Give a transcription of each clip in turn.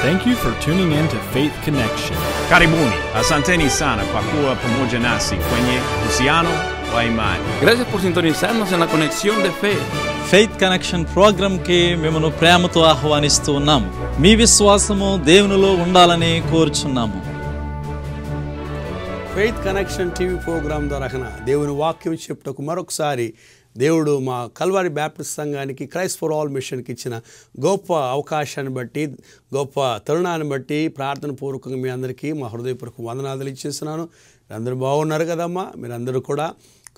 Thank you for tuning in to Faith Connection. Karibuni, asanteni sana kwa kuwa pamoja nasi kwenye uhusiano wa imani. Gracias por sintonizarnos en la conexión de fe. Faith connection ప్రోగ్రామ్కి మిమ్మల్ని ప్రేమతో ఆహ్వానిస్తూ ఉన్నాము. మీ విశ్వాసము దేవునిలో ఉండాలని కోరుచున్నాము. Faith connection TV programme ద్వారా దేవుని వాక్యం చెప్పుటకు మరొకసారి దేవుడు మా కల్వారి బ్యాప్టిస్ట్ సంఘానికి క్రైస్ట్ ఫర్ ఆల్ మిషన్కి ఇచ్చిన గొప్ప అవకాశాన్ని బట్టి, గొప్ప తరుణాన్ని బట్టి ప్రార్థన పూర్వకంగా మీ అందరికీ మా హృదయపూర్వక వందనాలు ఇచ్చేస్తున్నాను. మీరందరూ బాగున్నారు కదమ్మా? మీరందరూ కూడా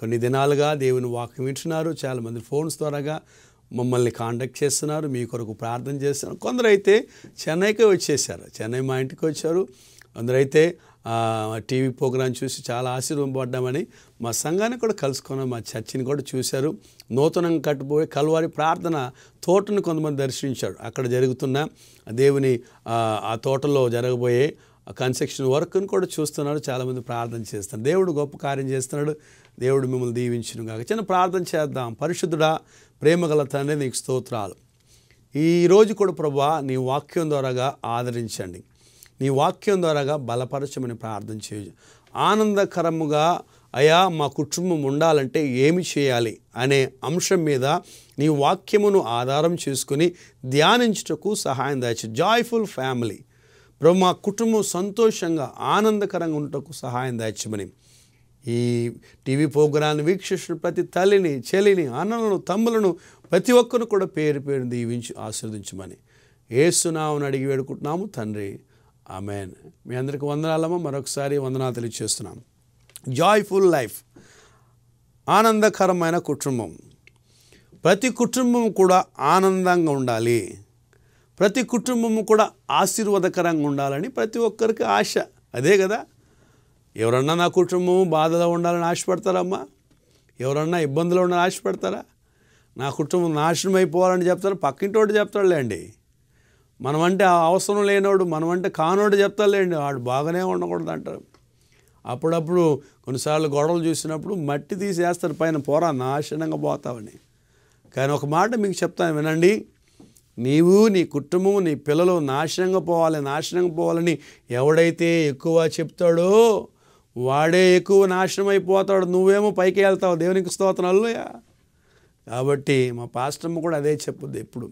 కొన్ని దినాలుగా దేవుని వాక్యం వింటున్నారు. చాలామంది ఫోన్స్ ద్వారాగా మమ్మల్ని కాంటాక్ట్ చేస్తున్నారు, మీ కొరకు ప్రార్థన చేస్తున్నారు. కొందరైతే చెన్నైకే వచ్చేసారు, చెన్నై మా ఇంటికి వచ్చారు. కొందరైతే టీవీ ప్రోగ్రాం చూసి చాలా ఆశీర్వదింపబడ్డామని మా సంఘాన్ని కూడా కలుసుకున్నాం, మా చర్చిని కూడా చూశారు. నూతనంగా కట్టుపోయి కల్వారి ప్రార్థన తోటను కొంతమంది దర్శించారు. అక్కడ జరుగుతున్న దేవుని ఆ తోటలో జరగబోయే కన్స్ట్రక్షన్ వర్క్ను కూడా చూస్తున్నారు. చాలామంది ప్రార్థన చేస్తున్నారు. దేవుడు గొప్ప కార్యం చేస్తున్నాడు. దేవుడు మిమ్మల్ని దీవించును గాక. చిన్న ప్రార్థన చేద్దాం. పరిశుద్ధుడా, ప్రేమగల తండ్రి, నీకు స్తోత్రాలు. ఈరోజు కూడా ప్రభువా, నీ వాక్యం ద్వారాగా ఆదరించండి, నీ వాక్యం ద్వారాగా బలపరచమని ప్రార్థన చేయు. ఆనందకరముగా అయా మా కుటుంబం ఉండాలంటే ఏమి చేయాలి అనే అంశం మీద నీ వాక్యమును ఆధారం చేసుకుని ధ్యానించుటకు సహాయం దయచేయి. జాయ్ఫుల్ ఫ్యామిలీ ప్రభు, మా కుటుంబం సంతోషంగా ఆనందకరంగా ఉండటకు సహాయం దయచేయమని ఈ టీవీ ప్రోగ్రాన్ని వీక్షిస్తున్న ప్రతి తల్లిని, చెల్లిని, అన్నలను, తమ్ములను ప్రతి ఒక్కరు కూడా పేరు పేరు దీవించి ఆశీర్వదించమని యేసునామమున అడిగి వేడుకుంటున్నాము తండ్రి, ఆమేన్. మీ అందరికీ వందనాలమ్మా. మరొకసారి వందనాలు తెలియజేస్తున్నాం. జాయ్ఫుల్ లైఫ్, ఆనందకరమైన కుటుంబం. ప్రతి కుటుంబం కూడా ఆనందంగా ఉండాలి, ప్రతి కుటుంబము కూడా ఆశీర్వాదకరంగా ఉండాలని ప్రతి ఒక్కరికి ఆశ. అదే కదా. ఎవరన్నా నా కుటుంబం బాధలో ఉండాలని ఆశపడతారమ్మా? ఎవరన్నా ఇబ్బందులు ఉండాలని ఆశపడతారా? నా కుటుంబం నాశనం అయిపోవాలని చెప్తారా? పక్కింటోడు చెప్తాడులేండి. మనమంటే అవసరం లేనోడు, మనమంటే కానోడు చెప్తాడులేండి, వాడు బాగానే ఉండకూడదు అంటారు. అప్పుడప్పుడు కొన్నిసార్లు గొడవలు చూసినప్పుడు మట్టి తీసేస్తారు పైన, పోరా నాశనంగా పోతావని. కానీ ఒక మాట మీకు చెప్తాను వినండి. నీవు, నీ కుటుంబం, నీ పిల్లలు నాశనంగా పోవాలని ఎవడైతే ఎక్కువ చెప్తాడో వాడే ఎక్కువ నాశనం అయిపోతాడు. నువ్వేమో పైకి వెళ్తావు. దేవునికి స్తోత్రం, హల్లెలూయా. కాబట్టి మా పాస్టమ్మ కూడా అదే చెప్పుద్ది ఎప్పుడు.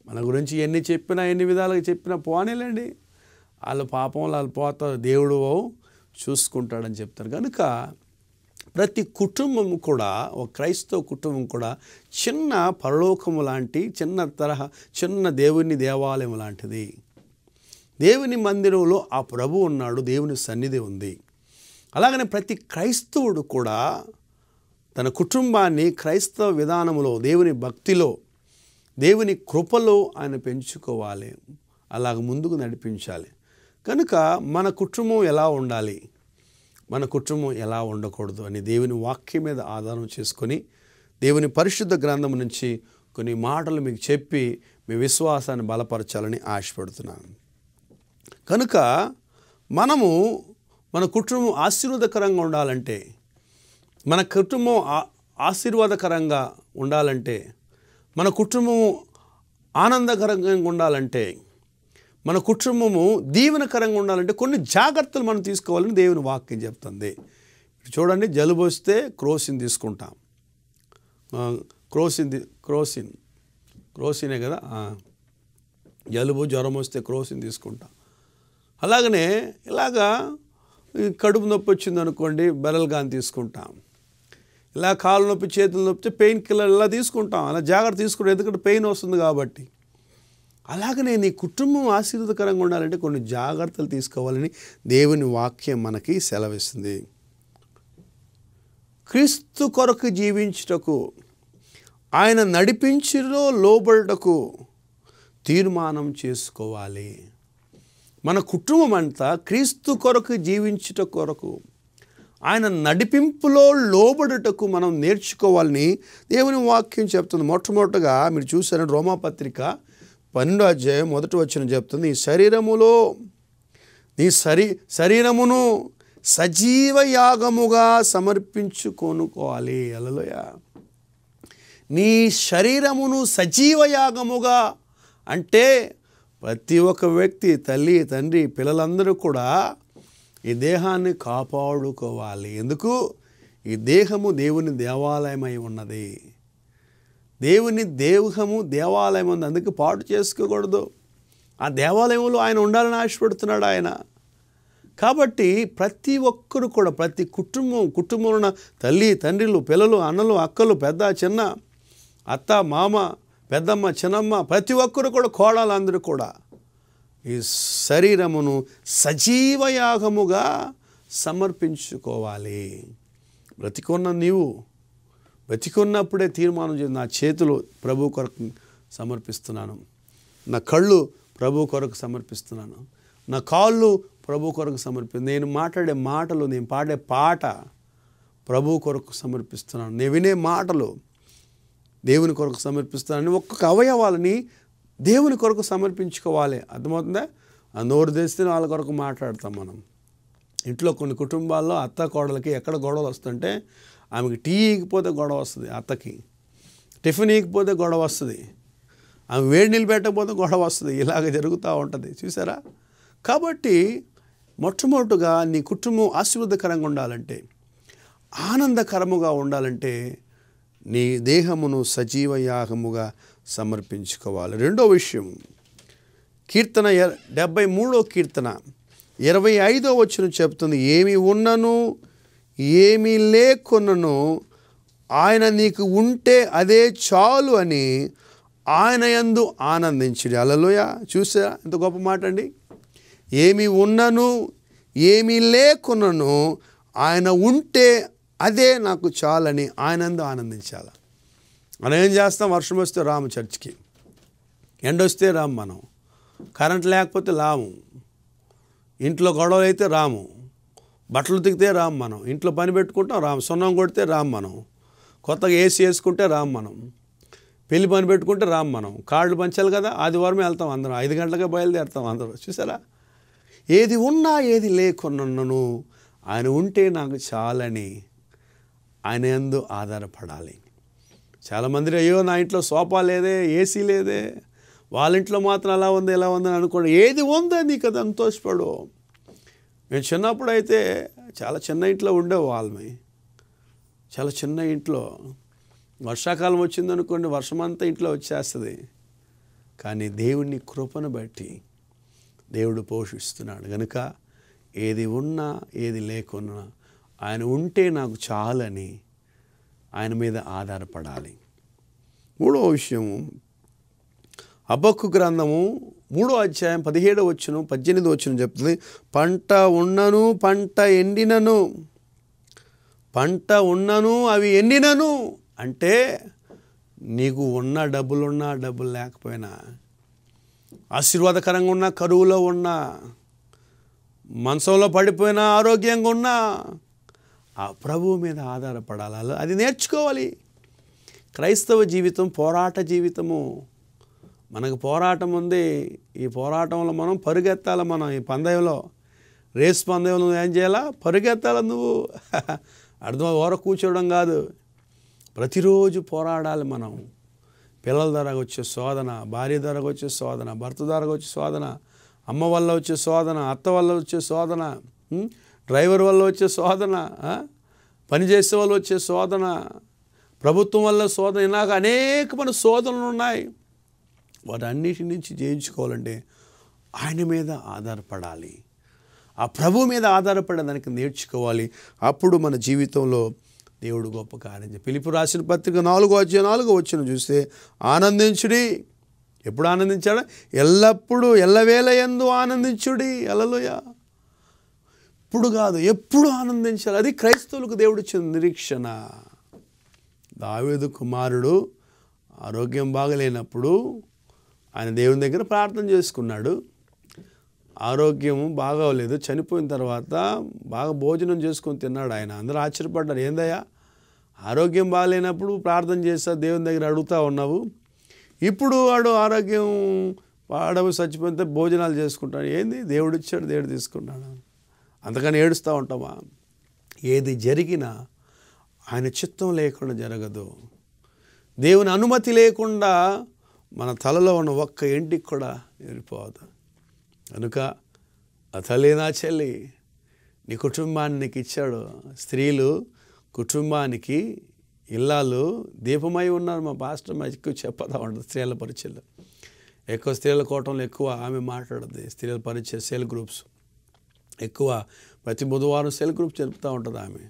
మన గురించి ఎన్ని చెప్పినా, ఎన్ని విధాలుగా చెప్పినా పోనీలేండి, వాళ్ళ పాపం వాళ్ళు పోతారు, దేవుడు చూసుకుంటాడని చెప్తారు. కనుక ప్రతి కుటుంబం కూడా, ఒక క్రైస్తవ కుటుంబం కూడా చిన్న పరలోకము లాంటి, చిన్న దేవుని దేవాలయం లాంటిది. దేవుని మందిరంలో ఆ ప్రభు ఉన్నాడు, దేవుని సన్నిధి ఉంది. అలాగనే ప్రతి క్రైస్తవుడు కూడా తన కుటుంబాన్ని క్రైస్తవ విధానంలో, దేవుని భక్తిలో, దేవుని కృపలో ఆయన పెంచుకోవాలి, అలాగ ముందుకు నడిపించాలి. కనుక మన కుటుంబం ఎలా ఉండాలి, మన కుటుంబం ఎలా ఉండకూడదు అని దేవుని వాక్యం మీద ఆధారం చేసుకొని దేవుని పరిశుద్ధ గ్రంథం నుంచి కొన్ని మాటలు మీకు చెప్పి మీ విశ్వాసాన్ని బలపరచాలని ఆశపడుతున్నాను. కనుక మనము మన కుటుంబం ఆశీర్వాదకరంగా ఉండాలంటే, మన కుటుంబం ఆశీర్వాదకరంగా ఉండాలంటే, మన కుటుంబము ఆనందకరంగా ఉండాలంటే, మన కుటుంబము దీవెనకరంగా ఉండాలంటే కొన్ని జాగ్రత్తలు మనం తీసుకోవాలని దేవుని వాక్యం చెప్తుంది. చూడండి, జలుబు వస్తే క్రోసిన్ తీసుకుంటాం. క్రోసినే కదా. జలుబు జ్వరం వస్తే క్రోసిన్ తీసుకుంటాం. అలాగనే ఇలాగా కడుపు నొప్పి వచ్చింది అనుకోండి, బెరల్గాన్ తీసుకుంటాం. ఇలా కాళ్ళు నొప్పి, చేతులు నొప్పి, పెయిన్ కిల్లర్ ఇలా తీసుకుంటాం. అలా జాగ్రత్త తీసుకుంటాం, ఎందుకంటే పెయిన్ వస్తుంది కాబట్టి. అలాగనే నీ కుటుంబం ఆశీర్వాదకరంగా ఉండాలంటే కొన్ని జాగ్రత్తలు తీసుకోవాలని దేవుని వాక్యం మనకి సెలవిస్తుంది. క్రీస్తు కొరకు జీవించుటకు, ఆయన నడిపించులో లోబడుటకు తీర్మానం చేసుకోవాలి. మన కుటుంబం అంతా క్రీస్తు కొరకు జీవించుట కొరకు, ఆయన నడిపింపులో లోబడుటకు మనం నేర్చుకోవాలని దేవుని వాక్యం చెప్తుంది. మొట్టమొదటిగా మీరు చూసారంటే రోమాపత్రిక 12వ అధ్యాయం 1వ వచనం చెప్తుంది, నీ శరీరమును సజీవ యాగముగా సమర్పించుకొనుకోవాలి. హల్లెలూయా. నీ శరీరమును సజీవ యాగముగా అంటే ప్రతి ఒక్క వ్యక్తి, తల్లి, తండ్రి, పిల్లలందరూ కూడా ఈ దేహాన్ని కాపాడుకోవాలి. ఎందుకు? ఈ దేహము దేవుని దేవాలయమై ఉన్నది. దేవుని దేహము దేవాలయం ఉంది, అందుకు పాటు చేసుకోకూడదు. ఆ దేవాలయంలో ఆయన ఉండాలని ఆశపడుతున్నాడు ఆయన. కాబట్టి ప్రతి ఒక్కరు కూడా, ప్రతి కుటుంబంలో ఉన్న తల్లి, తండ్రులు, పిల్లలు, అన్నలు, అక్కలు, పెద్ద చిన్న, అత్త, మామ, పెద్దమ్మ, చిన్నమ్మ, ప్రతి ఒక్కరు కూడా, కోడలందరూ కూడా ఈ శరీరమును సజీవయాగముగా సమర్పించుకోవాలి. బ్రతికున్న నీవు బ్రతికున్నప్పుడే తీర్మానం చేసి, నా చేతులు ప్రభు కొరకు సమర్పిస్తున్నాను, నా కళ్ళు ప్రభు కొరకు సమర్పిస్తున్నాను, నా కాళ్ళు ప్రభు కొరకు నేను మాట్లాడే మాటలు, నేను పాడే పాట ప్రభు కొరకు సమర్పిస్తున్నాను, నేను వినే మాటలు దేవుని కొరకు సమర్పిస్తున్నాను. ఒక్కొక్క అవయవాలని దేవుని కొరకు సమర్పించుకోవాలి. అర్థమవుతుందా? ఆ నోరు తెస్తే వాళ్ళ కొరకు మాట్లాడతాం మనం. ఇంట్లో కొన్ని కుటుంబాల్లో అత్త కోడలకి ఎక్కడ గొడవలు వస్తుంటే, ఆమెకి టీ ఇకపోతే గొడవ వస్తుంది, అత్తకి టిఫిన్ ఇకపోతే గొడవ వస్తుంది, ఆమె వేడి నీళ్ళు పెట్టకపోతే గొడవ వస్తుంది. ఇలాగ జరుగుతూ ఉంటుంది, చూసారా? కాబట్టి మొట్టమొదటిగా నీ కుటుంబం ఆశీర్వాదకరంగా ఉండాలంటే, ఆనందకరముగా ఉండాలంటే నీ దేహమును సజీవ యాగముగా సమర్పించుకోవాలి. రెండో విషయం, కీర్తన 73వ కీర్తన 25వ వచనం చెప్తుంది, ఏమి ఉన్నను ఏమీ లేకున్నను ఆయన నీకు ఉంటే అదే చాలు అని ఆయన యందు ఆనందించుడి. హల్లెలూయా! చూసారా ఎంత గొప్ప మాట అండి. ఏమి ఉన్నను ఏమీ లేకున్నను ఆయన ఉంటే అదే నాకు చాలని ఆయన యందు ఆనందించాలి. మనం ఏం చేస్తాం? వర్షం వస్తే రాము చర్చికి, ఎండ వస్తే రాము, మనం కరెంట్ లేకపోతే రాము, ఇంట్లో గొడవలు అయితే రాము, బట్టలు ఉతికితే రాము, మనం ఇంట్లో పని పెట్టుకుంటాం రాము, సున్నం కొడితే రాము, మనం కొత్తగా ఏసీ వేసుకుంటే రాము, మనం పెళ్లి పని పెట్టుకుంటే రాము, మనం కార్డులు పంచాలి కదా, ఆదివారం వెళ్తాం అందరం, 5 గంటలకే బయలుదేరుతాం అందరూ. చూసారా? ఏది ఉన్నా ఏది లేకున్నను ఆయన ఉంటే నాకు చాలని ఆయన యందు ఆధారపడాలి. చాలామంది అయ్యో నా ఇంట్లో సోఫా లేదే, ఏసీ లేదే, వాళ్ళ ఇంట్లో మాత్రం అలా ఉంది ఇలా ఉందని అనుకోండి. ఏది ఉందో నీకు అది సంతోషపడు. మేము చిన్నప్పుడు అయితే చాలా చిన్న ఇంట్లో ఉండేవాళ్ళమే, చాలా చిన్న ఇంట్లో. వర్షాకాలం వచ్చిందనుకోండి, వర్షమంతా ఇంట్లో వచ్చేస్తుంది. కానీ దేవుని కృపను బట్టి దేవుడు పోషిస్తున్నాడు కనుక ఏది ఉన్నా ఏది లేకున్నా ఆయన ఉంటే నాకు చాలని ఆయన మీద ఆధారపడాలి. మూడవ విషయము, హబక్కు గ్రంథము 3వ అధ్యాయం 17వ వచనం 18వ వచనం చెప్తుంది, పంట ఉన్నను పంట ఎండినను, పంట ఉన్నను అవి ఎండినను అంటే నీకు ఉన్న డబ్బులున్నా డబ్బులు లేకపోయినా, ఆశీర్వాదకరంగా ఉన్నా కరువులో ఉన్నా, మంచంలో పడిపోయినా ఆరోగ్యంగా ఉన్నా ఆ ప్రభువు మీద ఆధారపడాలి. అది నేర్చుకోవాలి. క్రైస్తవ జీవితం పోరాట జీవితము. మనకు పోరాటం ఉంది. ఈ పోరాటంలో మనం పరుగెత్తాలి. మనం ఈ పందెంలో, రేసు పందెంలో ఏం చేయాలా? పరుగెత్తాలి. నువ్వు అర్థం ఓర కూర్చోవడం కాదు, ప్రతిరోజు పోరాడాలి మనం. పిల్లల ద్వారా వచ్చే శోధన, భార్య ద్వారా వచ్చే శోధన, భర్త ద్వారా వచ్చే శోధన, అమ్మ వల్ల వచ్చే శోధన, అత్త వల్ల వచ్చే శోధన, డ్రైవర్ వల్ల వచ్చే శోధన, పనిచేసే వాళ్ళు వచ్చే శోధన, ప్రభుత్వం వల్ల శోధన, ఇలాగ అనేకమైన శోధనలు ఉన్నాయి. వాటన్నిటి నుంచి జయించుకోవాలంటే ఆయన మీద ఆధారపడాలి. ఆ ప్రభు మీద ఆధారపడేదానికి నేర్చుకోవాలి. అప్పుడు మన జీవితంలో దేవుడు గొప్ప కార్యం. ఫిలిప్పీ రాసిన పత్రిక 4వ అధ్యాయం 4వ వచనం చూస్తే, ఆనందించుడి. ఎప్పుడు ఆనందించాడా? ఎల్లప్పుడూ ఎల్లవేళ యందు ఆనందించుడి. హల్లెలూయా! ఇప్పుడు కాదు, ఎప్పుడు ఆనందించాలి. అది క్రైస్తవులకు దేవుడిచ్చిన నిరీక్షణ. దావీదు కుమారుడు ఆరోగ్యం బాగలేనప్పుడు ఆయన దేవుని దగ్గర ప్రార్థన చేసుకున్నాడు. ఆరోగ్యం బాగోలేదు, చనిపోయిన తర్వాత బాగా భోజనం చేసుకొని తిన్నాడు ఆయన. అందరూ ఆశ్చర్యపడ్డారు, ఏందయ్యా ఆరోగ్యం బాగలేనప్పుడు ప్రార్థన చేస్తా దేవుని దగ్గర అడుగుతూ ఉన్నావు, ఇప్పుడు వాడు ఆరోగ్యం పాడవు చచ్చిపోతే భోజనాలు చేసుకుంటాడు, ఏంది దేవుడు ఇచ్చాడు దేవుడు తీసుకున్నాడు, అంతకని ఏడుస్తూ ఉంటామా? ఏది జరిగినా ఆయన చిత్తం లేకుండా జరగదు. దేవుని అనుమతి లేకుండా మన తలలో ఉన్న ఒక్క ఎంటికి కూడా ఏరిపోదు. కనుక ఆ తల్లి నా చెల్లి, నీ కుటుంబాన్ని నీకు ఇచ్చాడు. స్త్రీలు కుటుంబానికి ఇల్లాలు దీపమై ఉన్నారు. మా పాస్టర్ ఎక్కువ చెప్పదా ఉంటుంది స్త్రీల పరిచయలు. ఎక్కువ స్త్రీల కూటంలో ఎక్కువ ఆమె మాట్లాడుతుంది. స్త్రీల పరిచయ సెల్ గ్రూప్స్ ఎక్కువ ప్రతి బుధవారం సెల్ గ్రూప్ జరుపుతూ ఉంటుంది ఆమె.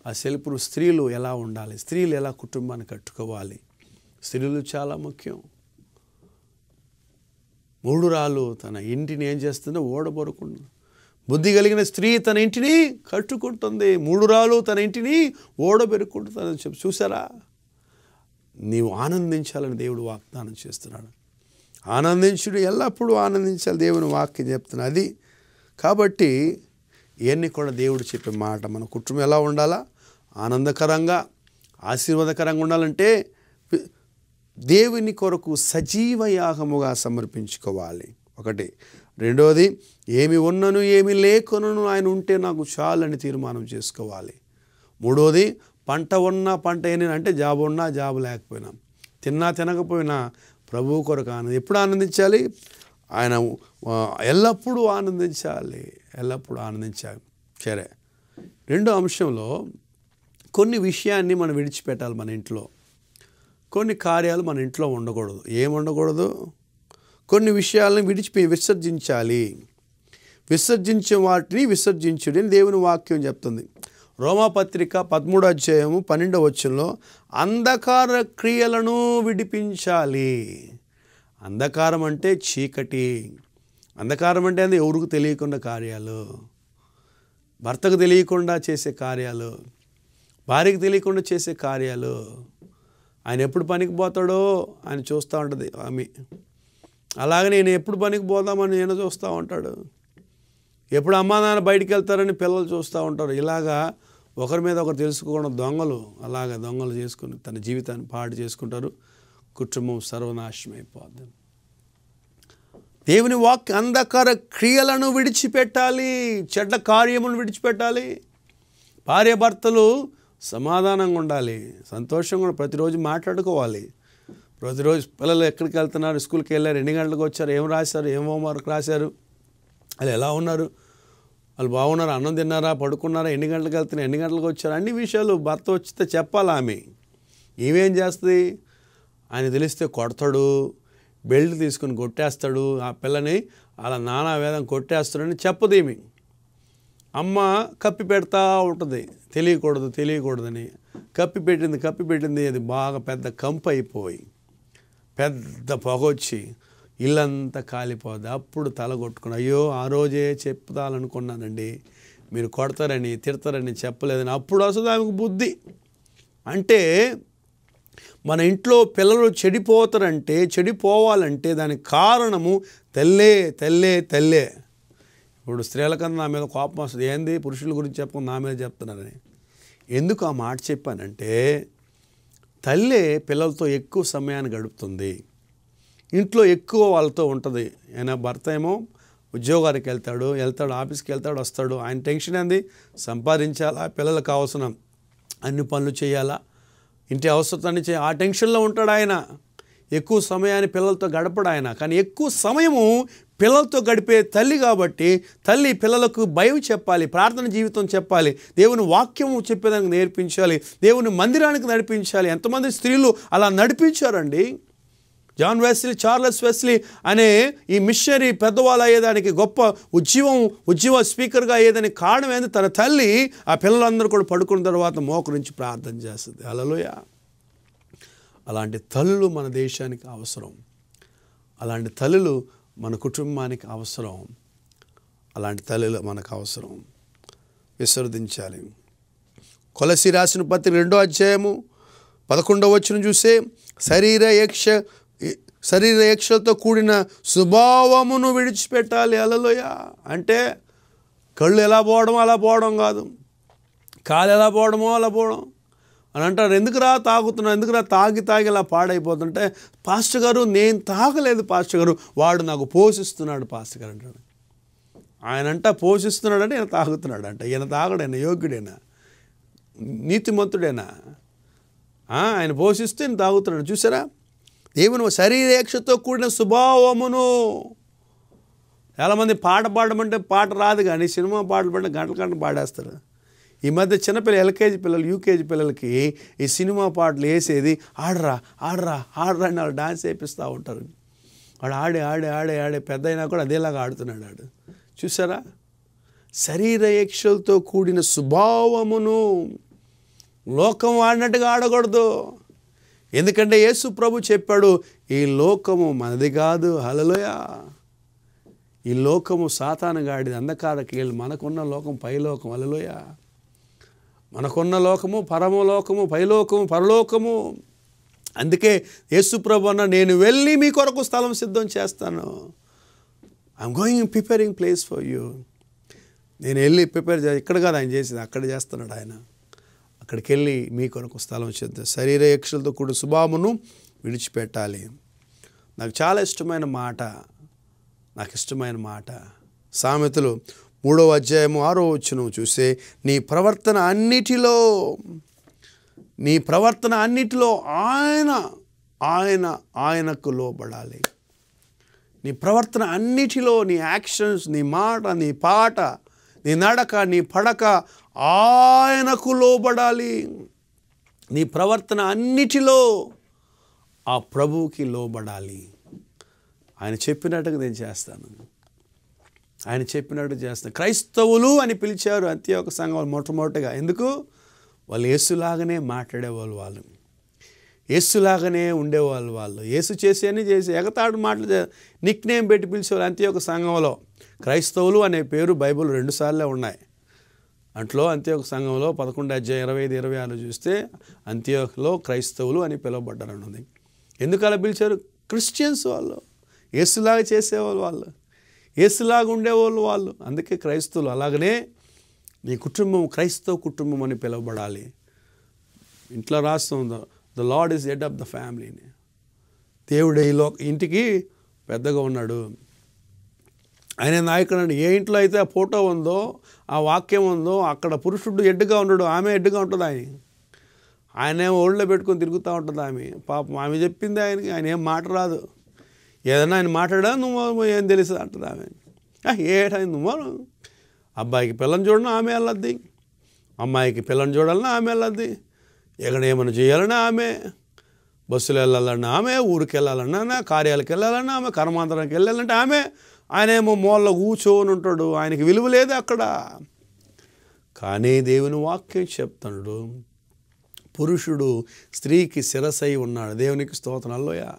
ఆ సెల్ గ్రూప్ స్త్రీలు ఎలా ఉండాలి, స్త్రీలు ఎలా కుటుంబాన్ని కట్టుకోవాలి, స్త్రీలు చాలా ముఖ్యం. మూఢురాలు తన ఇంటిని ఏం చేస్తుందో ఓడబొరుకుంటుంది. బుద్ధి కలిగిన స్త్రీ తన ఇంటిని కట్టుకుంటుంది. మూఢురాలు తన ఇంటిని ఓడబెరుకుంటుందని చెప్పి చూసారా? నీవు ఆనందించాలని దేవుడు వాగ్దానం చేస్తున్నాడు. ఆనందించుడు, ఎల్లప్పుడూ ఆనందించాలి. దేవుని వాక్యం చెప్తున్నా అది. కాబట్టి ఇవన్నీ కూడా దేవుడు చెప్పే మాట. మన కుటుంబం ఎలా ఉండాలా? ఆనందకరంగా, ఆశీర్వాదకరంగా ఉండాలంటే దేవుని కొరకు సజీవ యాగముగా సమర్పించుకోవాలి. ఒకటి. రెండోది, ఏమి ఉన్నను ఏమి లేకునను ఆయన ఉంటే నాకు చాలని తీర్మానం చేసుకోవాలి. మూడోది, పంట ఉన్నా పంట ఏని అంటే జాబ్ ఉన్నా జాబ్ లేకపోయినా, తిన్నా తినకపోయినా ప్రభువు కొరకు ఆనందం. ఎప్పుడు ఆనందించాలి? ఆయన ఎల్లప్పుడూ ఆనందించాలి, ఎల్లప్పుడూ ఆనందించాలి. సరే, రెండో అంశంలో కొన్ని విషయాన్ని మనం విడిచిపెట్టాలి. మన ఇంట్లో కొన్ని కార్యాలు మన ఇంట్లో ఉండకూడదు. ఏం ఉండకూడదు? కొన్ని విషయాలను విసర్జించాలి. విసర్జించే వాటిని విసర్జించుడి అని దేవుని వాక్యం చెప్తుంది. రోమాపత్రిక 13వ అధ్యాయము 12వ వచనంలో అంధకార క్రియలను విడిపించాలి. అంధకారం అంటే చీకటి. అంధకారం అంటే అది ఎవరికి తెలియకుండా కార్యాలు, భర్తకు తెలియకుండా చేసే కార్యాలు, భార్యకు తెలియకుండా చేసే కార్యాలు. ఆయన ఎప్పుడు పనికి పోతాడో ఆయన చూస్తూ ఉంటుంది ఆమె. అలాగే నేను ఎప్పుడు పనికి పోదామని నేను చూస్తూ ఉంటాడు. ఎప్పుడు అమ్మా నాన్న బయటికి వెళ్తారని పిల్లలు చూస్తూ ఉంటారు. ఇలాగా ఒకరి మీద ఒకరు తెలుసుకోకుండా దొంగలు అలాగా దొంగలు చేసుకుని తన జీవితాన్ని పాడు చేసుకుంటారు. కుటుంబం సర్వనాశనం అయిపోద్ది. దేవుని వాక్య అంధకార క్రియలను విడిచిపెట్టాలి, చెడ్డ కార్యములను విడిచిపెట్టాలి. భార్యాభర్తలు సమాధానంగా ఉండాలి, సంతోషంగా ప్రతిరోజు మాట్లాడుకోవాలి. ప్రతిరోజు పిల్లలు ఎక్కడికి వెళ్తున్నారు, స్కూల్కి వెళ్ళారు, ఎన్ని గంటలకు వచ్చారు, ఏం రాశారు, ఏం హోంవర్క్ రాశారు, వాళ్ళు ఎలా ఉన్నారు, వాళ్ళు బాగున్నారు, అన్నం తిన్నారా, పడుకున్నారా, ఎన్ని గంటలకు వెళ్తున్నారు, ఎన్ని గంటలకు వచ్చారు, అన్ని విషయాలు భర్త వచ్చితే చెప్పాలి. ఆమె ఈమెం చేస్తుంది? ఆయన తెలిస్తే కొడతాడు, బెల్ట్ తీసుకుని కొట్టేస్తాడు, ఆ పిల్లని అలా నానా వేదం కొట్టేస్తాడని చెప్పదు. ఏమి అమ్మ కప్పి పెడతా ఉంటుంది, తెలియకూడదని కప్పి పెట్టింది. అది బాగా పెద్ద కంపు అయిపోయి పెద్ద పొగొచ్చి ఇల్లంతా కాలిపోద్ది. అప్పుడు తల కొట్టుకుని, అయ్యో ఆ రోజే చెప్తాలనుకున్నానండి, మీరు కొడతారని తిడతారని చెప్పలేదని. అప్పుడు వస్తుంది ఆమెకు బుద్ధి. అంటే మన ఇంట్లో పిల్లలు చెడిపోవాలంటే దానికి కారణము తల్లే. ఇప్పుడు స్త్రీల కన్నా నా మీద కోపం వస్తుంది. ఏంది పురుషుల గురించి చెప్పకుండా నా మీద చెప్తున్నారని. ఎందుకు ఆ మాట చెప్పానంటే, తల్లే పిల్లలతో ఎక్కువ సమయాన్ని గడుపుతుంది, ఇంట్లో ఎక్కువ వాళ్ళతో ఉంటుంది. ఆయన భర్త ఏమో ఉద్యోగానికి వెళ్తాడు, ఆఫీస్కి వెళ్తాడు, వస్తాడు. ఆయన టెన్షన్ ఏంది? సంపాదించాలా, పిల్లలకు అవసరం అన్ని పనులు చేయాలా, ఇంటి అవసరాన్ని ఆ టెన్షన్లో ఉంటాడు ఆయన. ఎక్కువ సమయాన్ని పిల్లలతో గడపడు ఆయన. కానీ ఎక్కువ సమయము పిల్లలతో గడిపే తల్లి కాబట్టి తల్లి పిల్లలకు భయం చెప్పాలి, ప్రార్థన జీవితం చెప్పాలి, దేవుని వాక్యము చెప్పేదానికి నేర్పించాలి, దేవుని మందిరానికి నడిపించాలి. ఎంతమంది స్త్రీలు అలా నడిపించారండి. చార్లెస్ వెస్లీ అనే ఈ మిషనరీ పెద్దవాళ్ళు అయ్యేదానికి గొప్ప ఉజ్జీవ స్పీకర్గా అయ్యేదానికి కారణం ఏంది? తన తల్లి ఆ పిల్లలందరూ కూడా పడుకున్న తర్వాత మోకరించి ప్రార్థన చేస్తుంది. హల్లెలూయా. అలాంటి తల్లులు మన దేశానికి అవసరం, అలాంటి తల్లులు మన కుటుంబానికి అవసరం, అలాంటి తల్లులు మనకు అవసరం. విసర్జించాలి. కొలసి రాసిన పత్రిక 2వ అధ్యాయము 11వ వచనం చూస్తే శరీర యక్షలతో కూడిన స్వభావమును విడిచిపెట్టాలి. హల్లెలూయా. అంటే కళ్ళు ఎలా పోవడం అలా పోవడం కాదు, కాలు ఎలా పోవడమో అలా పోవడం అని అంటారు. ఎందుకురా తాగుతున్నావు, ఎందుకురా తాగి ఇలా పాడైపోతుంటే, పాస్టర్ గారు నేను తాగలేదు పాస్టర్ గారు, వాడు నాకు పోషిస్తున్నాడు పాస్టర్ గారు అంటాడు. ఆయన పోషిస్తున్నాడంటే ఈయన తాగుతున్నాడు అంట. ఈయన తాగడైనా యోగ్యుడైనా నీతిమంతుడైనా? ఆయన పోషిస్తే ఈయన తాగుతున్నాడు. చూసారా? దేవుని శరీరేక్షతో కూడిన స్వభావమును. చాలామంది పాట పాడమంటే పాట రాదు, కానీ సినిమా పాటలు పాడితే గంటల గంటలు పాడేస్తారు. ఈ మధ్య చిన్నపిల్లలు, ఎల్కేజీ పిల్లలు, యూకేజీ పిల్లలకి ఈ సినిమా పాటలు వేసేది ఆడరా ఆడరా ఆడరా అని వాళ్ళు డాన్స్ వేపిస్తూ ఉంటారు. వాడు ఆడే ఆడే ఆడే ఆడే పెద్ద అయినా కూడా అదేలాగా ఆడుతున్నాడు వాడు. చూసారా? శరీరేక్షలతో కూడిన స్వభావమును. లోకం ఆడినట్టుగా ఆడకూడదు. ఎందుకంటే యేసు ప్రభు చెప్పాడు, ఈ లోకము మనది కాదు. హల్లెలూయా. ఈ లోకము సాతానుగాడిది, అంధకారకి వెళ్ళి మనకున్న లోకం పైలోకం. హల్లెలూయా. మనకున్న లోకము పరమలోకము, పైలోకము, పరలోకము. అందుకే యేసు ప్రభు అన్న, నేను వెళ్ళి మీ కొరకు స్థలం సిద్ధం చేస్తాను. I'm going preparing place for you. నేను వెళ్ళి ప్రిపేర్ ఇక్కడ కాదు ఆయన చేసేది, అక్కడ చేస్తున్నాడు ఆయన. అక్కడికి వెళ్ళి మీ కొరకు స్థలం సిద్ధం. శరీరేక్షలతో కూడిన స్వభావమును విడిచిపెట్టాలి. నాకు చాలా ఇష్టమైన మాట, నాకు ఇష్టమైన మాట సామెతలు 3వ అధ్యాయము 6వ వచనం చూస్తే, నీ ప్రవర్తన అన్నిటిలో ఆయనకు లోబడాలి. నీ ప్రవర్తన అన్నిటిలో, నీ యాక్షన్స్, నీ మాట, నీ పాట, నీ నడక, నీ పడక ఆయనకు లోబడాలి. నీ ప్రవర్తన అన్నిటిలో ఆ ప్రభువుకి లోబడాలి. ఆయన చెప్పినట్టుగా నేను చేస్తాను, ఆయన చెప్పినట్టు చేస్తాను. క్రైస్తవులు అని పిలిచారు అంత్యోక సంఘం మొట్టమొదటిగా. ఎందుకు? వాళ్ళు యేసులాగానే మాట్లాడేవాళ్ళు, వాళ్ళు యేసులాగానే ఉండేవాళ్ళు. వాళ్ళు యేసు చేసి ఎగతాడు మాటలు నిక్ నేమ్ పెట్టి పిలిచేవాళ్ళు అంత్యోక సంఘంలో. క్రైస్తవులు అనే పేరు బైబిల్ 2 సార్లే ఉన్నాయి. అంట్లో అంత్యోక సంఘంలో 11 అధ్యాయం 25, 26 చూస్తే అంత్యోకలో క్రైస్తవులు అని పిలువబడ్డారని ఉంది. ఎందుకు అలా పిలిచారు? క్రిస్టియన్స్ వాళ్ళు, యేసులాగా చేసేవాళ్ళు, వాళ్ళు యేసులాగా ఉండేవాళ్ళు వాళ్ళు. అందుకే క్రైస్తవులు. అలాగనే నీ కుటుంబం క్రైస్తవ కుటుంబం అని పిలువబడాలి. ఇంట్లో రాస్తుంది, the lord is head of the ఫ్యామిలీని. దేవుడు ఇంటికి పెద్దగా ఉన్నాడు, ఆయన నాయకుడు. ఏ ఇంట్లో అయితే ఆ ఫోటో ఉందో, ఆ వాక్యం ఉందో, అక్కడ పురుషుడు ఎడ్డుగా ఉన్నాడు, ఆమె ఎడ్డుగా ఉంటుంది. ఆయన ఏమో ఒళ్ళో పెట్టుకొని తిరుగుతూ ఉంటుంది ఆమె. పాపం ఆమె చెప్పింది ఆయనకి, ఆయన ఏం మాట రాదు. ఏదన్నా ఆయన మాట్లాడా, నువ్వు ఏం తెలుసు అంటుంది ఆమె. ఏటా నువ్వు అబ్బాయికి పిల్లని చూడన్నా ఆమె వెళ్ళద్ది, అమ్మాయికి పిల్లని చూడాలన్నా ఆమె వెళ్ళద్ది, ఎక్కడ ఏమైనా చేయాలన్నా ఆమె, బస్సులు వెళ్ళాలన్నా ఆమె, ఊరికి వెళ్ళాలన్నా, కార్యాలకు వెళ్ళాలన్నా ఆమె, కర్మాంతరానికి వెళ్ళాలంటే ఆమె. ఆయన ఏమో మూలలో కూర్చొని ఉంటాడు, ఆయనకి విలువ లేదు అక్కడ. కానీ దేవుని వాక్యం చెప్తున్నాడు, పురుషుడు స్త్రీకి శిరసై ఉన్నాడు. దేవునికి స్తోత్రం. హల్లెలూయా.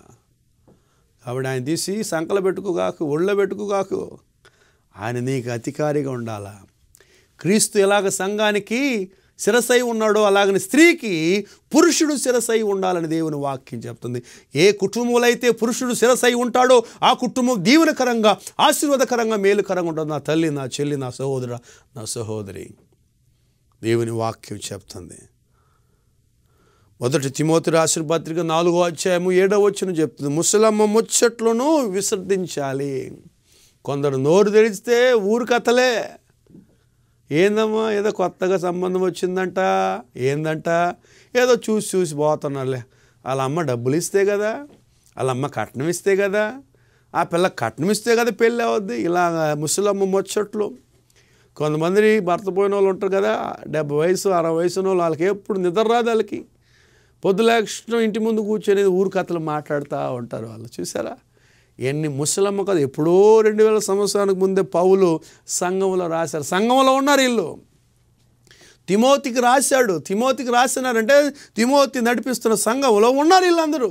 కాబట్టి ఆయన తీసి సంకల పెట్టుకోగాకు, ఒళ్ళో పెట్టుకోగాకు. ఆయన నీకు అధికారిగా ఉండాలా. క్రీస్తు ఎలాగ సంఘానికి శిరసై ఉన్నాడో అలాగని స్త్రీకి పురుషుడు శిరసై ఉండాలని దేవుని వాక్యం చెప్తుంది. ఏ కుటుంబంలో అయితే పురుషుడు శిరసై ఉంటాడో ఆ కుటుంబం దీవెనకరంగా, ఆశీర్వాదకరంగా, మేలుకరంగా ఉంటుంది. నా తల్లి, నా చెల్లి, నా సహోదరు, నా సహోదరి, దేవుని వాక్యం చెప్తుంది. 1 తిమోతి రాసిన పత్రిక 4వ అధ్యాయము 7వ వచనం చెప్తుంది, ముసలమ్మ ముచ్చట్లను విసర్జించాలి. కొందరు నోరు తెరిస్తే ఊరు కథలే. ఏందమ్మా, ఏదో కొత్తగా సంబంధం వచ్చిందంట, ఏందంట, ఏదో చూసి పోతున్నారులే. వాళ్ళ అమ్మ డబ్బులు ఇస్తే కదా, వాళ్ళ అమ్మ కట్నం ఇస్తే కదా, ఆ పిల్ల కట్నం ఇస్తే కదా పెళ్ళి అవుద్ది. ఇలా ముసలమ్మ ముచ్చట్లు. కొంతమంది భర్త పోయిన వాళ్ళు ఉంటారు కదా, 70 వయసు 60 వయసు ఉన్న వాళ్ళు, వాళ్ళకి ఎప్పుడు నిద్ర రాదు. వాళ్ళకి పొద్దులేక్షణం ఇంటి ముందు కూర్చొని ఊరు కథలు మాట్లాడుతూ ఉంటారు వాళ్ళు. చూసారా ఎన్ని ముసలమ్మ కదా. ఎప్పుడో 2000 సంవత్సరానికి ముందే పౌలు సంఘంలో రాశారు. సంఘంలో ఉన్నారు వీళ్ళు. తిమోతికి రాశాడు. తిమోతికి రాసినారంటే తిమోతి నడిపిస్తున్న సంఘంలో ఉన్నారు వీళ్ళందరూ.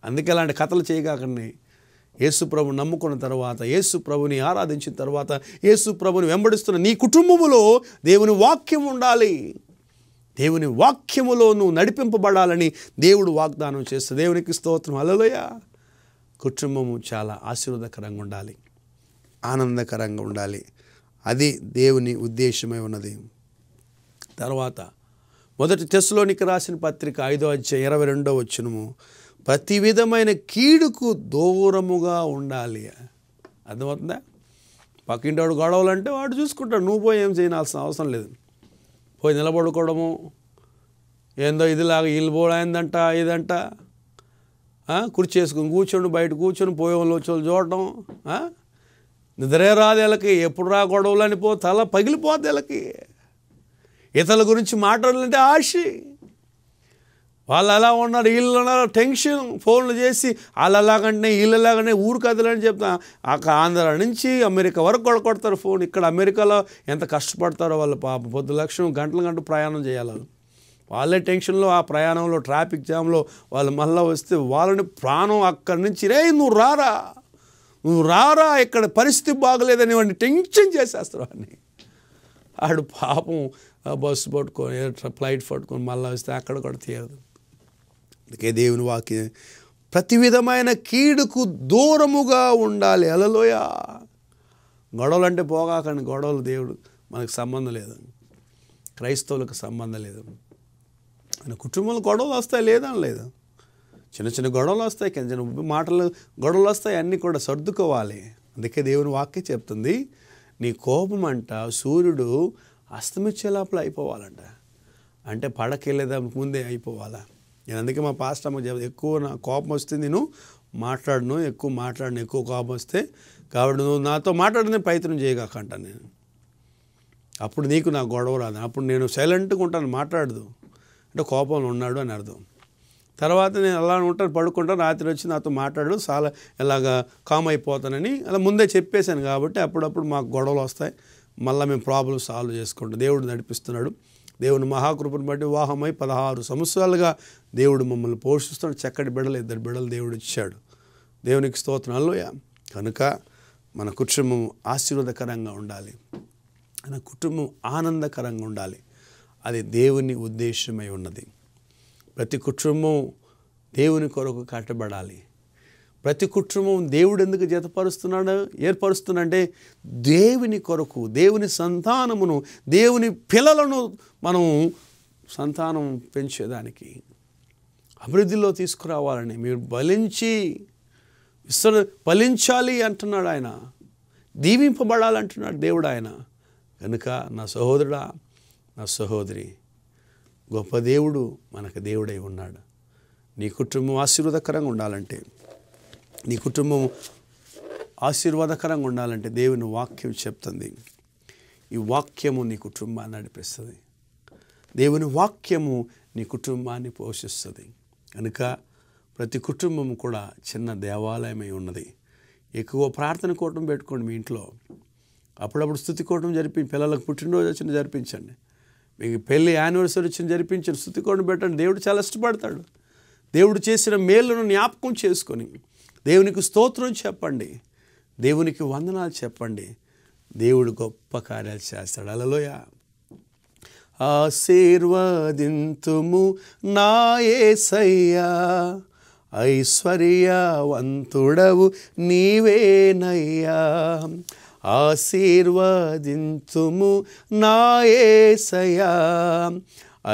అందుకే అలాంటి కథలు చేయగాకండి. యేసు ప్రభుని నమ్ముకున్న తర్వాత, యేసు ప్రభుని ఆరాధించిన తర్వాత, యేసు ప్రభుని వెంబడిస్తున్న నీ కుటుంబములో దేవుని వాక్యం ఉండాలి. దేవుని వాక్యములో నువ్వు నడిపింపబడాలని దేవుడు వాగ్దానం చేస్తాడు. దేవునికి స్తోత్రం. హల్లెలూయా. కుటుంబము చాలా ఆశీర్వాదకరంగా ఉండాలి, ఆనందకరంగా ఉండాలి. అది దేవుని ఉద్దేశమై ఉన్నది. తర్వాత 1 తెస్సలోనిక రాసిన పత్రిక 5వ అధ్యాయం 22వ వచనము, ప్రతి విధమైన కీడుకు దూరముగా ఉండాలి. అర్థమవుతుందా? పక్కింటి వాడు గొడవలంటే వాడు చూసుకుంటాడు, నువ్వు పోయి ఏం చేయాల్సిన అవసరం లేదు. పోయి నిలబడుకోవడము, ఏందో ఇదిలాగా వీళ్ళు పోయిందంట, ఇదంట, కుర్చీ వేసుకుని కూర్చొని బయట కూర్చొని పోయే వాళ్ళు వచ్చి చూడటం, నిద్రే రాదు వీళ్ళకి, ఎప్పుడు రా గొడవలు అనిపో తల పగిలిపోద్ది వీళ్ళకి. ఇతరుల గురించి మాట్లాడాలంటే ఆశ, వాళ్ళు ఎలా ఉన్నారు వీళ్ళు ఉన్నారు టెన్షన్, ఫోన్లు చేసి వాళ్ళు ఎలాగంటే వీళ్ళు ఎలాగంటే ఊరు కదలని చెప్తా. అక్కడ ఆంధ్ర నుంచి అమెరికా వరకు కొడతారు ఫోన్. ఇక్కడ అమెరికాలో ఎంత కష్టపడతారో వాళ్ళు పాపం, పొద్దు లక్షం గంటలు ప్రయాణం చేయాలి. వాళ్ళే టెన్షన్లో ఆ ప్రయాణంలో ట్రాఫిక్ జామ్లో వాళ్ళు మళ్ళీ వస్తే వాళ్ళని ప్రాణం అక్కడి నుంచి రే నువ్వు రారా ఇక్కడ పరిస్థితి బాగలేదని వాడిని టెన్షన్ చేసేస్తారు. వాడిని ఆడు పాపం బస్సు పట్టుకొని ఫ్లైట్ పట్టుకొని మళ్ళీ వస్తే అక్కడ కూడా తీరదు. అందుకే దేవుని వాక్యం ప్రతి విధమైన కీడుకు దూరముగా ఉండాలి. హల్లెలూయా. గొడవలు అంటే పోగాకండి, గొడవలు దేవుడు మనకు సంబంధం లేదు, క్రైస్తవులకు సంబంధం లేదు. ఆయన కుటుంబంలో గొడవలు వస్తాయి లేదని లేదు, చిన్న చిన్న గొడవలు వస్తాయి, చిన్న చిన్న మాటలు గొడవలు వస్తాయి, అన్నీ కూడా సర్దుకోవాలి. అందుకే దేవుని వాక్యం చెప్తుంది, నీ కోపం అంట సూర్యుడు అస్తమించే లోపల అయిపోవాలంట. అంటే పడకెళ్ళేదా ముందే అయిపోవాలా. నేను అందుకే మా పాస్టర్ అమ్మకి చెప్తాను, ఎక్కువ నా కోపం వస్తే నేను మాట్లాడను, ఎక్కువ కోపం వస్తే కాబట్టి నువ్వు నాతో మాట్లాడనే ప్రయత్నం చేయగాకంట నేను, అప్పుడు నీకు నా గొడవ రాదు. అప్పుడు నేను సైలెంట్గా ఉంటాను, మాట్లాడదు అంటే కోపంలో ఉన్నాడు అని అర్థం. తర్వాత నేను అలా ఉంటాను, పడుకుంటాను, రాత్రి వచ్చి నాతో మాట్లాడు చాలా ఇలాగా కామ్ అయిపోతానని అలా ముందే చెప్పేశాను. కాబట్టి అప్పుడప్పుడు మాకు గొడవలు వస్తాయి, మళ్ళీ మేము ప్రాబ్లమ్ సాల్వ్ చేసుకుంటాం. దేవుడు నడిపిస్తున్నాడు. దేవుని మహాకృపను బట్టి వివాహమై 16 సంవత్సరాలుగా దేవుడు మమ్మల్ని పోషిస్తున్నాడు. చక్కటి బిడ్డలు, 2 బిడ్డలు దేవుడు ఇచ్చాడు. దేవునికి స్తోత్రం. హల్లెలూయా. కనుక మన కుటుంబం ఆశీర్వాదకరంగా ఉండాలి, మన కుటుంబం ఆనందకరంగా ఉండాలి. అది దేవుని ఉద్దేశమై ఉన్నది. ప్రతి కుటుంబం దేవుని కొరకు కట్టబడాలి. ప్రతి కుటుంబం దేవుడు ఎందుకు ఏర్పరుస్తున్నాడంటే దేవుని కొరకు, దేవుని సంతానమును, దేవుని పిల్లలను మనం సంతానం పెంచేదానికి, అభివృద్ధిలో తీసుకురావాలని, మీరు ఫలించాలి అంటున్నాడు ఆయన, దీవింపబడాలంటున్నాడు దేవుడు ఆయన. కనుక నా సహోదరుడా, నా సహోదరి, గొప్ప దేవుడు మనకు దేవుడై ఉన్నాడు. నీ కుటుంబం ఆశీర్వాదకరంగా ఉండాలంటే, నీ కుటుంబం ఆశీర్వాదకరంగా ఉండాలంటే దేవుని వాక్యం చెప్తుంది. ఈ వాక్యము నీ కుటుంబాన్ని నడిపిస్తుంది, దేవుని వాక్యము నీ కుటుంబాన్ని పోషిస్తుంది. కనుక ప్రతి కుటుంబం కూడా చిన్న దేవాలయమై ఉన్నది. ఎక్కువ ప్రార్థన కూటం పెట్టుకోండి మీ ఇంట్లో, అప్పుడప్పుడు స్తుతి కూటం పిల్లలకు పుట్టినరోజు వచ్చిన జరిపించండి, మీకు పెళ్ళి యానివర్సరీ వచ్చిన జరిపించండి, స్తుతి కూటం పెట్టండి. దేవుడు చాలా ఇష్టపడతాడు. దేవుడు చేసిన మేలును జ్ఞాపకం చేసుకొని దేవునికి స్తోత్రం చెప్పండి, దేవునికి వందనాలు చెప్పండి. దేవుడు గొప్ప కార్యాలు చేస్తాడు. హల్లెలూయా. ఆశీర్వదింతుము నా యేసయ్యా, ఐశ్వర్యవంతుడవు నీవేనయ్యా. ఆశీర్వదింతుము నా యేసయ్యా,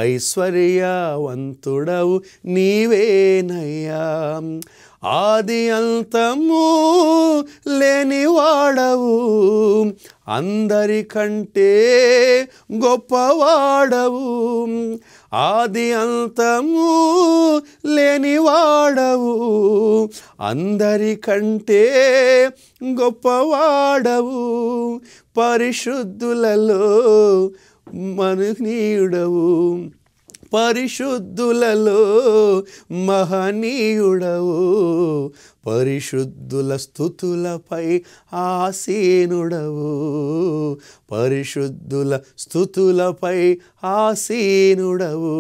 ఐశ్వర్యవంతుడవు నీవేనయ్యా. ఆది అంతము లేనివాడవు, అందరికంటే గొప్పవాడవు. ఆది అంతము లేనివాడవు, అందరికంటే గొప్పవాడవు. పరిశుద్ధులలో మహనీయుడవు, పరిశుద్ధులలో మహనీయుడవు. పరిశుద్ధుల స్తుతులపై ఆసీనుడవు, పరిశుద్ధుల స్తుతులపై ఆసీనుడవు.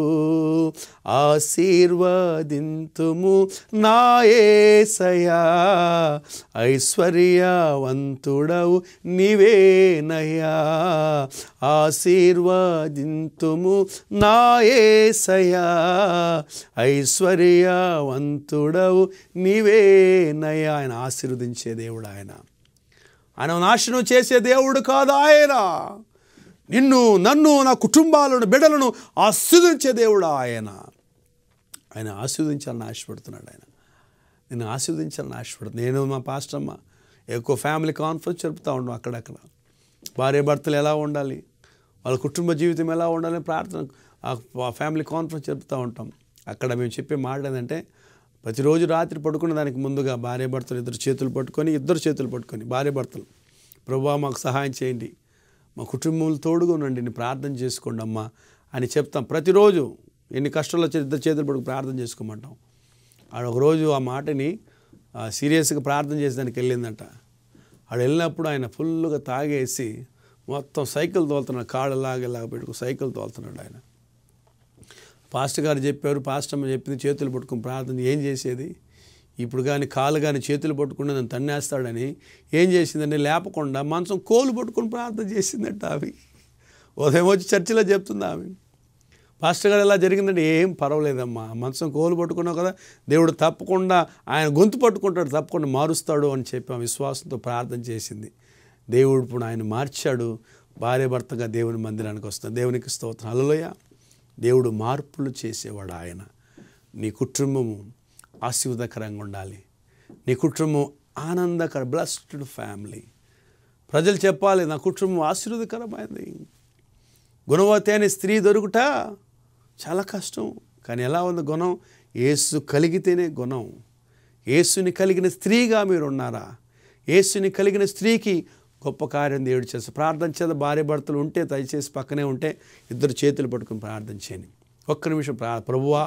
ఆశీర్వదింతుము నా యేసయ్యా, ఐశ్వర్యవంతుడవు నీవేనయ్యా. ఆశీర్వదింతుము నా యేసయ్యా, ఐశ్వర్యవంతుడవు నీవేనయ్యా. ఆయన ఆశీర్వదించే దేవుడు ఆయన నాశనం చేసే దేవుడు కాదు. ఆయన నిన్ను, నన్ను, నా కుటుంబాలను, బిడ్డలను ఆశీర్వదించే దేవుడు ఆయన ఆశీర్వదించాలని ఆశపడుతున్నాడు. ఆయన నిన్ను ఆశీర్వదించాలని ఆశపడుతుంది. నేను మా పాస్టర్ అమ్మ ఎక్కువ ఫ్యామిలీ కాన్ఫరెన్స్ జరుపుతూ ఉంటాం. అక్కడక్కడ భార్య భర్తలు ఎలా ఉండాలి, వాళ్ళ కుటుంబ జీవితం ఎలా ఉండాలని ప్రార్థన, ఫ్యామిలీ కాన్ఫరెన్స్ జరుపుతూ ఉంటాం. అక్కడ మేము చెప్పే మాట ఏంటంటే ప్రతిరోజు రాత్రి పడుకునే దానికి ముందుగా భార్యాభర్తలు ఇద్దరు చేతులు పట్టుకొని భార్యాభర్తలు, ప్రభువా మాకు సహాయం చేయండి, మా కుటుంబంలో తోడుగా ఉండండి, నేను ప్రార్థన చేసుకోండి అమ్మా అని చెప్తాం. ప్రతిరోజు ఎన్ని కష్టాలు వచ్చి ఇద్దరు చేతులు పట్టుకు ప్రార్థన చేసుకోమంటాం. ఆడ ఒకరోజు ఆ మాటని సీరియస్గా ప్రార్థన చేసేదానికి వెళ్ళిందంట. ఆడ వెళ్ళినప్పుడు ఆయన ఫుల్గా తాగేసి మొత్తం సైకిల్ తోలుతున్నాడు, కాళ్ళలాగేలాగా పెట్టుకుని సైకిల్ తోలుతున్నాడు ఆయన. పాస్టర్ గారు చెప్పారు, పాస్టర్ అమ్మ చెప్పింది చేతులు పట్టుకుని ప్రార్థన. ఏం చేసేది ఇప్పుడు? కానీ కాళ్ళు కానీ చేతులు పట్టుకుని నన్ను తన్నేస్తాడని ఏం చేసిందండి, లేపకుండా మంచం కోలు పట్టుకుని ప్రార్థన చేసిందంట. ఆమె ఉదయం వచ్చి చర్చిలో చెప్తుంది ఆమె, పాస్టర్ గారు ఎలా జరిగిందంటే, ఏం పర్వాలేదమ్మా, మంచం కోలు పట్టుకున్నావు కదా, దేవుడు తప్పకుండా ఆయన గొంతు పట్టుకుంటాడు, తప్పకుండా మారుస్తాడు అని చెప్పి విశ్వాసంతో ప్రార్థన చేసింది. దేవుడు ఇప్పుడు ఆయన మార్చాడు, భార్యాభర్తగా దేవుని మందిరానికి వస్తాడు. దేవునికి స్తోత్రం, హల్లెలూయా. దేవుడు మార్పులు చేసేవాడు ఆయన. నీ కుటుంబము ఆశీర్వాదకరంగా ఉండాలి, నీ కుటుంబం ఆనందకర బ్లెస్డ్ ఫ్యామిలీ. ప్రజలు చెప్పాలి, నా కుటుంబం ఆశీర్వాదకరమైనది. గుణవతి అనే స్త్రీ దొరుకుట చాలా కష్టం, కానీ ఎలా ఉంది గుణం? యేసు కలిగితేనే గుణం. యేసుని కలిగిన స్త్రీగా మీరు ఉన్నారా? యేసుని కలిగిన స్త్రీకి గొప్ప కార్యం దేవుడు చేస్తారు. ప్రార్థన చేత భార్యాభర్తలు ఉంటే దయచేసి పక్కనే ఉంటే ఇద్దరు చేతులు పట్టుకుని ప్రార్థన చేయండి. ఒక్క నిమిషం ప్రభువా,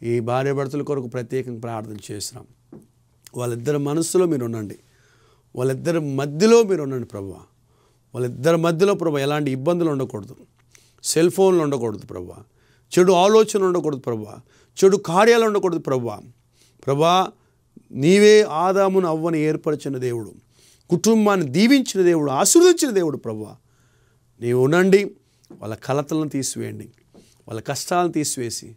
ఈ భార్యాభర్తల కొరకు ప్రత్యేకంగా ప్రార్థన చేస్తున్నాం. వాళ్ళిద్దరి మనస్సులో మీరు ఉండండి, వాళ్ళిద్దరి మధ్యలో మీరు ఉండండి ప్రభువా. వాళ్ళిద్దరి మధ్యలో ప్రభువా ఎలాంటి ఇబ్బందులు ఉండకూడదు, సెల్ ఫోన్లు ఉండకూడదు ప్రభువా, చెడు ఆలోచనలు ఉండకూడదు ప్రభువా, చెడు కార్యాలు ఉండకూడదు ప్రభువా. ప్రభువా, నీవే ఆదామును అవ్వని ఏర్పరిచిన దేవుడు, కుటుంబాన్ని దీవించిన దేవుడు, ఆశీర్వదించిన దేవుడు ప్రభువా. నీవు ఉండండి, వాళ్ళ కలతలను తీసివేయండి, వాళ్ళ కష్టాలను తీసివేసి,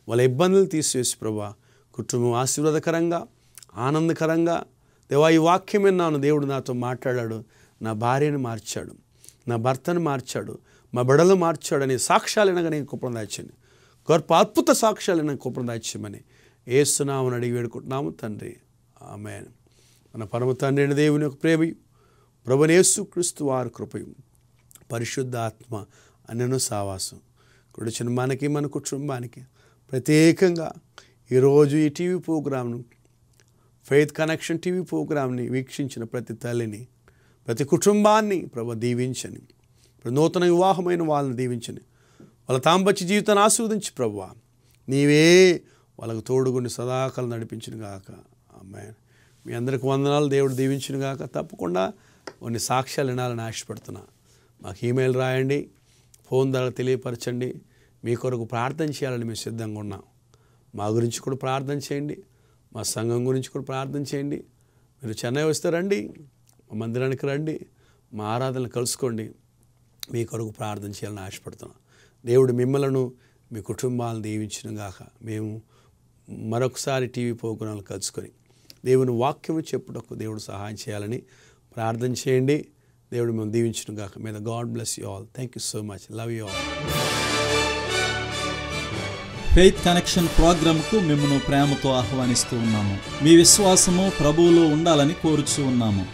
వాళ్ళ ఇబ్బందులు తీసివేసి ప్రభువా, కుటుంబం ఆశీర్వాదకరంగా ఆనందకరంగా. దేవా, ఈ వాక్యం విన్నాను, దేవుడు నాతో మాట్లాడాడు, నా భార్యను మార్చాడు, నా భర్తను మార్చాడు, మా బిడ్డలు మార్చాడు అనే సాక్ష్యాలు వినగా నేను కృపను దాచండి. గొప్ప అద్భుత సాక్ష్యాలు నాకు కృపను దాచమని యేసు నామమున అడిగి వేడుకుంటున్నాము తండ్రి, ఆమేన్. మన పరమ తండ్రి అయిన దేవుని యొక్క ప్రేమయు, ప్రభువైన యేసుక్రీస్తు వారి కృపయు, పరిశుద్ధాత్మ అన్నను సావాసం కూర్చుని మనకి మన కుటుంబానికి ప్రత్యేకంగా ఈరోజు ఈ టీవీ ప్రోగ్రామ్ను, ఫెయిత్ కనెక్షన్ టీవీ ప్రోగ్రామ్ని వీక్షించిన ప్రతి తల్లిని, ప్రతి కుటుంబాన్ని ప్రభు దీవించని, నూతన వివాహమైన వాళ్ళని దీవించని, వాళ్ళ దాంపత్య జీవితాన్ని ఆశీర్వదించి ప్రభువా, నీవే వాళ్ళకు తోడుగుని సదాకాలం నడిపించును గాక. ఆమేన్. మీ అందరికి వందనాలు, దేవుడు దీవించును గాక. తప్పకుండా కొన్ని సాక్ష్యాలు వినాలని ఆశపడుతున్నా. మాకు ఈమెయిల్ రాయండి, ఫోన్ ద్వారా తెలియపరచండి. మీ కొరకు ప్రార్థన చేయాలని మేము సిద్ధంగా ఉన్నాం. మా గురించి కూడా ప్రార్థన చేయండి, మా సంఘం గురించి కూడా ప్రార్థన చేయండి. మీరు చెన్నై వస్తే రండి, మా మందిరానికి రండి, మా ఆరాధనలు కలుసుకోండి. మీ కొరకు ప్రార్థన చేయాలని ఆశపడుతున్నాం. దేవుడు మిమ్మలను మీ కుటుంబాలను దీవించును గాక. మేము మరొకసారి టీవీ ప్రోగ్రాంలు కలుసుకొని దేవుని వాక్యము చెప్పుటకు దేవుడు సహాయం చేయాలని ప్రార్థన చేయండి. దేవుడు మేము దీవించును గాక. May the God bless you all. Thank you so much. Love you all. Faith connection ప్రోగ్రాంకు మిమ్మల్ని ప్రేమతో ఆహ్వానిస్తూ ఉన్నాము. మీ విశ్వాసము ప్రభువులో ఉండాలని కోరుచూ ఉన్నాము.